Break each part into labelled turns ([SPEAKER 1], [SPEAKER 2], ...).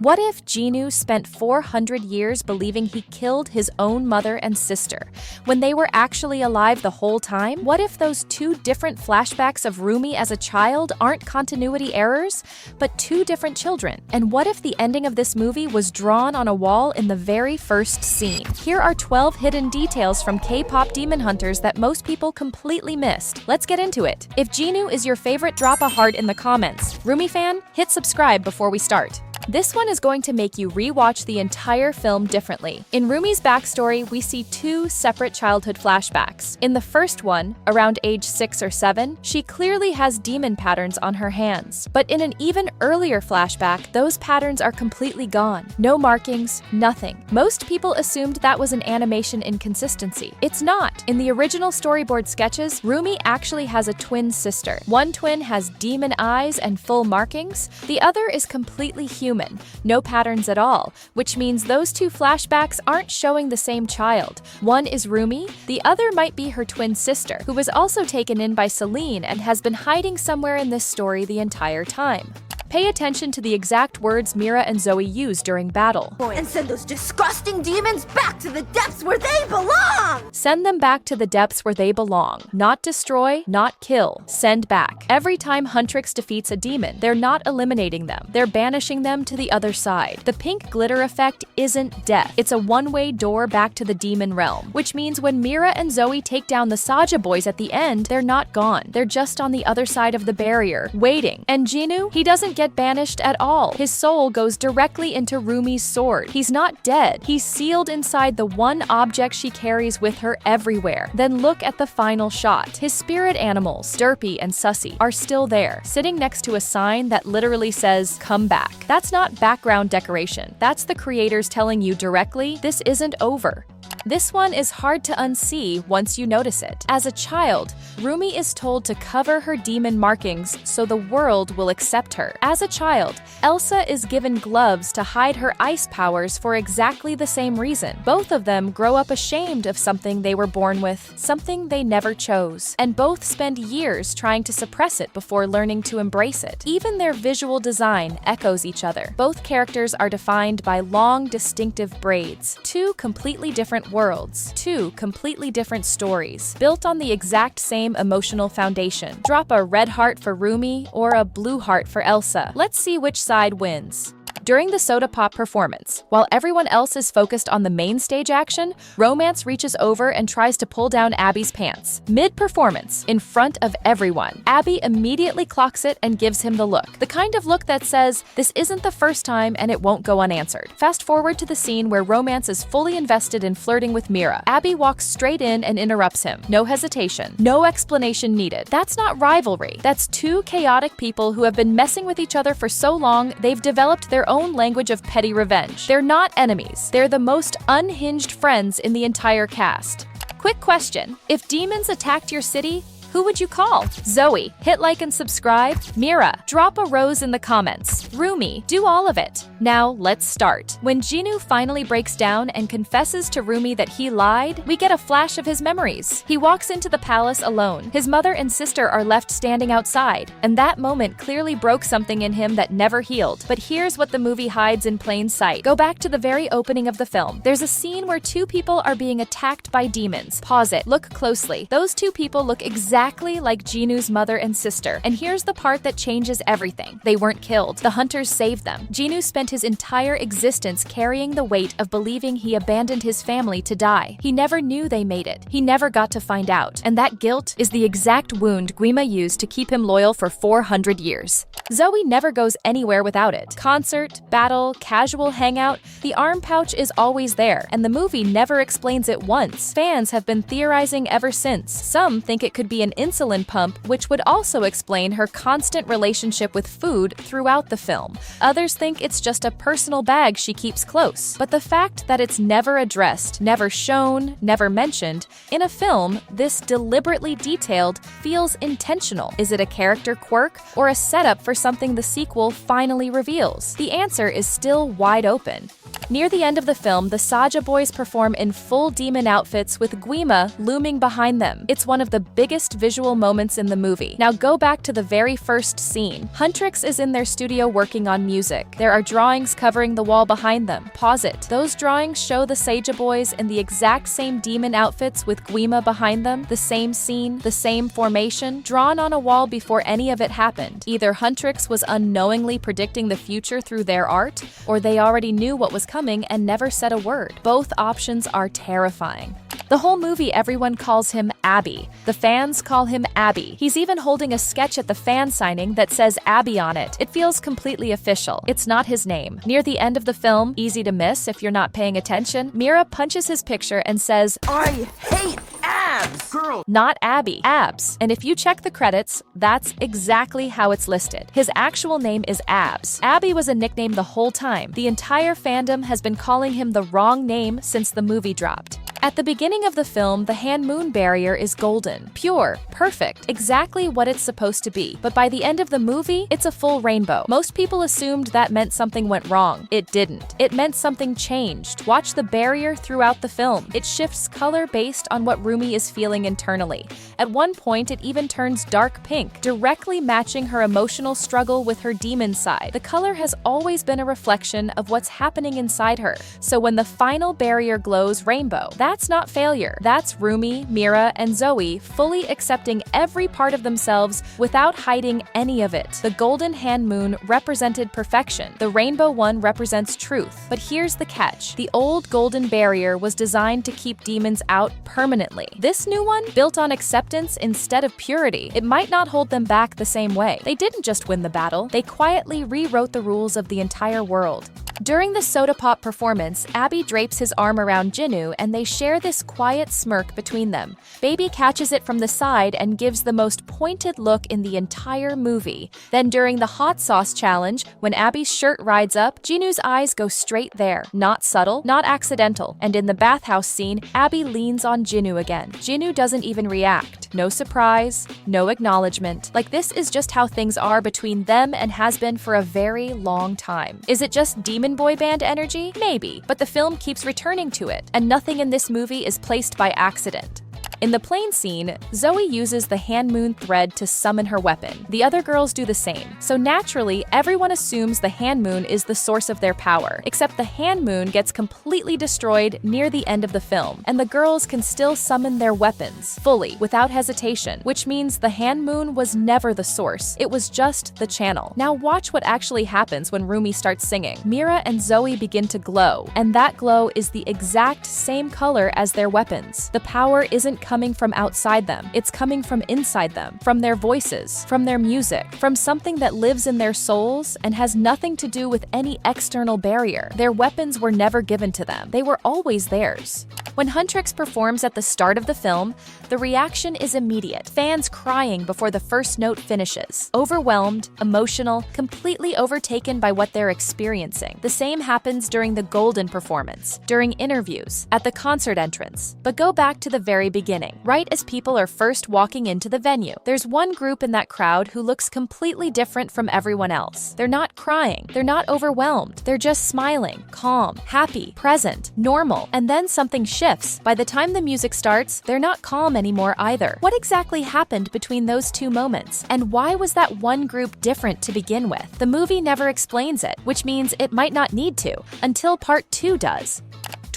[SPEAKER 1] What if Jinu spent 400 years believing he killed his own mother and sister, when they were actually alive the whole time? What if those two different flashbacks of Rumi as a child aren't continuity errors, but two different children? And what if the ending of this movie was drawn on a wall in the very first scene? Here are 12 hidden details from K-pop demon hunters that most people completely missed. Let's get into it. If Jinu is your favorite, drop a heart in the comments. Rumi fan, hit subscribe before we start. This one is going to make you rewatch the entire film differently. In Rumi's backstory, we see two separate childhood flashbacks. In the first one, around age 6 or 7, she clearly has demon patterns on her hands. But in an even earlier flashback, those patterns are completely gone. No markings, nothing. Most people assumed that was an animation inconsistency. It's not. In the original storyboard sketches, Rumi actually has a twin sister. One twin has demon eyes and full markings. The other is completely human. No patterns at all, which means those two flashbacks aren't showing the same child. One is Rumi, the other might be her twin sister, who was also taken in by Celine and has been hiding somewhere in this story the entire time. Pay attention to the exact words Mira and Zoe use during battle.
[SPEAKER 2] And send those disgusting demons back to the depths where they belong!
[SPEAKER 1] Send them back to the depths where they belong. Not destroy, not kill. Send back. Every time Huntrix defeats a demon, they're not eliminating them. They're banishing them to the other side. The pink glitter effect isn't death. It's a one-way door back to the demon realm, which means when Mira and Zoe take down the Saja boys at the end, they're not gone. They're just on the other side of the barrier, waiting. And Jinu, he doesn't get banished at all. His soul goes directly into Rumi's sword. He's not dead. He's sealed inside the one object she carries with her everywhere. Then look at the final shot. His spirit animals, Derpy and Sussy, are still there, sitting next to a sign that literally says, "Come back." That's not background decoration. That's the creators telling you directly, this isn't over. This one is hard to unsee once you notice it. As a child, Rumi is told to cover her demon markings so the world will accept her. As a child, Elsa is given gloves to hide her ice powers for exactly the same reason. Both of them grow up ashamed of something they were born with, something they never chose. And both spend years trying to suppress it before learning to embrace it. Even their visual design echoes each other. Both characters are defined by long, distinctive braids. Two completely different worlds, two completely different stories, built on the exact same emotional foundation. Drop a red heart for Rumi or a blue heart for Elsa. Let's see which side wins. During the Soda Pop performance, while everyone else is focused on the main stage action, Romance reaches over and tries to pull down Abby's pants. Mid-performance, in front of everyone, Abby immediately clocks it and gives him the look. The kind of look that says, this isn't the first time and it won't go unanswered. Fast forward to the scene where Romance is fully invested in flirting with Mira. Abby walks straight in and interrupts him. No hesitation, no explanation needed. That's not rivalry. That's two chaotic people who have been messing with each other for so long, they've developed their own language of petty revenge. They're not enemies. They're the most unhinged friends in the entire cast. Quick question. If demons attacked your city, who would you call? Zoe, hit like and subscribe. Mira, drop a rose in the comments. Rumi, do all of it. Now, let's start. When Jinu finally breaks down and confesses to Rumi that he lied, we get a flash of his memories. He walks into the palace alone. His mother and sister are left standing outside, and that moment clearly broke something in him that never healed. But here's what the movie hides in plain sight. Go back to the very opening of the film. There's a scene where two people are being attacked by demons. Pause it. Look closely. Those two people look exactly like Jinu's mother and sister. And here's the part that changes everything. They weren't killed. The hunters saved them. Jinu spent his entire existence carrying the weight of believing he abandoned his family to die. He never knew they made it. He never got to find out. And that guilt is the exact wound Guima used to keep him loyal for 400 years. Zoe never goes anywhere without it. Concert, battle, casual hangout, the arm pouch is always there, and the movie never explains it once. Fans have been theorizing ever since. Some think it could be an insulin pump, which would also explain her constant relationship with food throughout the film. Others think it's just a personal bag she keeps close. But the fact that it's never addressed, never shown, never mentioned, in a film this deliberately detailed feels intentional. Is it a character quirk or a setup for something the sequel finally reveals? The answer is still wide open. Near the end of the film, the Saja boys perform in full demon outfits with Guima looming behind them. It's one of the biggest visual moments in the movie. Now go back to the very first scene. Huntrix is in their studio working on music. There are drawings covering the wall behind them. Pause it. Those drawings show the Saja boys in the exact same demon outfits with Guima behind them, the same scene, the same formation, drawn on a wall before any of it happened. Either Huntrix was unknowingly predicting the future through their art, or they already knew what was coming and never said a word. Both options are terrifying. The whole movie, everyone calls him Abby. The fans call him Abby. He's even holding a sketch at the fan signing that says Abby on it. It feels completely official. It's not his name. Near the end of the film, easy to miss if you're not paying attention, Mira punches his picture and says,
[SPEAKER 3] I hate abs! Girl!
[SPEAKER 1] Not Abby, Abs. And if you check the credits, that's exactly how it's listed. His actual name is Abs. Abby was a nickname the whole time. The entire fandom has been calling him the wrong name since the movie dropped. At the beginning of the film, the hand-moon barrier is golden, pure, perfect, exactly what it's supposed to be. But by the end of the movie, it's a full rainbow. Most people assumed that meant something went wrong. It didn't. It meant something changed. Watch the barrier throughout the film. It shifts color based on what Rumi is feeling internally. At one point, it even turns dark pink, directly matching her emotional struggle with her demon side. The color has always been a reflection of what's happening inside her. So when the final barrier glows rainbow, that's not failure. That's Rumi, Mira, and Zoe fully accepting every part of themselves without hiding any of it. The golden hand moon represented perfection. The rainbow one represents truth. But here's the catch. The old golden barrier was designed to keep demons out permanently. This new one, built on acceptance instead of purity, it might not hold them back the same way. They didn't just win the battle, they quietly rewrote the rules of the entire world. During the Soda Pop performance, Abby drapes his arm around Jinu and they share this quiet smirk between them. Baby catches it from the side and gives the most pointed look in the entire movie. Then during the hot sauce challenge, when Abby's shirt rides up, Jinu's eyes go straight there. Not subtle, not accidental. And in the bathhouse scene, Abby leans on Jinu again. Jinu doesn't even react. No surprise, no acknowledgement. Like this is just how things are between them and has been for a very long time. Is it just demon boy band energy? Maybe, but the film keeps returning to it, and nothing in this movie is placed by accident. In the plane scene, Zoe uses the hand moon thread to summon her weapon. The other girls do the same. So naturally, everyone assumes the hand moon is the source of their power, except the hand moon gets completely destroyed near the end of the film, and the girls can still summon their weapons, fully, without hesitation, which means the hand moon was never the source. It was just the channel. Now watch what actually happens when Rumi starts singing. Mira and Zoe begin to glow, and that glow is the exact same color as their weapons. The power isn't coming from outside them. It's coming from inside them, from their voices, from their music, from something that lives in their souls and has nothing to do with any external barrier. Their weapons were never given to them. They were always theirs. When Huntrix performs at the start of the film, the reaction is immediate. Fans crying before the first note finishes. Overwhelmed, emotional, completely overtaken by what they're experiencing. The same happens during the Golden performance, during interviews, at the concert entrance. But go back to the very beginning, right as people are first walking into the venue. There's one group in that crowd who looks completely different from everyone else. They're not crying. They're not overwhelmed. They're just smiling, calm, happy, present, normal. And then something shifts. By the time the music starts, they're not calm anymore either. What exactly happened between those two moments? And why was that one group different to begin with? The movie never explains it, which means it might not need to, until part 2 does.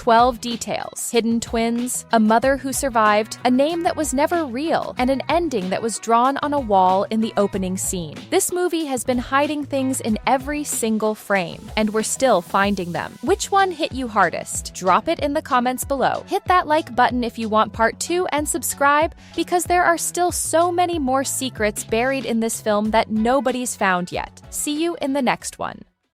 [SPEAKER 1] 12 details, hidden twins, a mother who survived, a name that was never real, and an ending that was drawn on a wall in the opening scene. This movie has been hiding things in every single frame, and we're still finding them. Which one hit you hardest? Drop it in the comments below. Hit that like button if you want part 2 and subscribe, because there are still so many more secrets buried in this film that nobody's found yet. See you in the next one.